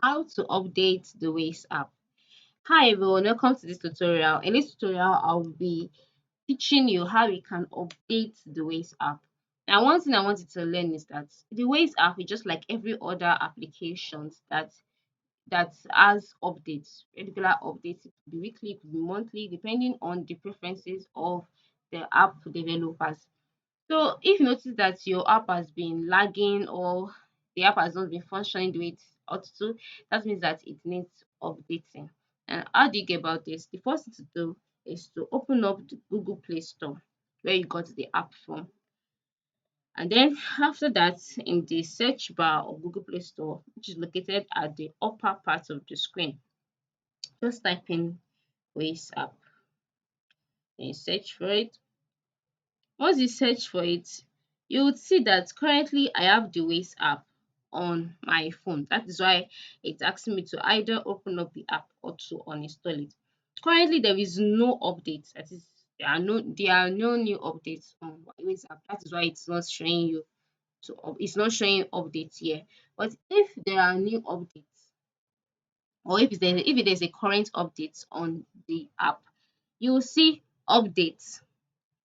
How to update the Waze app. Hi everyone, welcome to this tutorial. In this tutorial, I'll be teaching you how you can update the Waze app. Now, one thing I want you to learn is that the Waze app is just like every other applications that has updates, regular updates. It could be weekly, it could be monthly, depending on the preferences of the app developers. So if you notice that your app has been lagging or the app has not been functioning the way it ought to, that means that it needs updating. And how do you get about this? The first thing to do is to open up the Google Play Store where you got the app from. And then after that, in the search bar of Google Play Store, which is located at the upper part of the screen, just type in Waze app and search for it. Once you search for it, you would see that currently I have the Waze app on my phone. That is why it's asking me to either open up the app or to uninstall it. Currently, there is no update. That is, there are no new updates on my Waze app. That is why it's not showing you it's not showing updates here. But if there are new updates, or if there's a current update on the app, you will see updates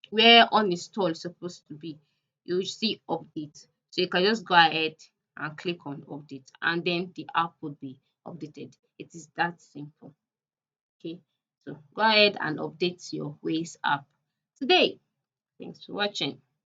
where uninstall is supposed to be. You will see update. So you can just go ahead and click on update and then the app would be updated. It is that simple. Okay. So go ahead and update your Waze app today. Thanks for watching.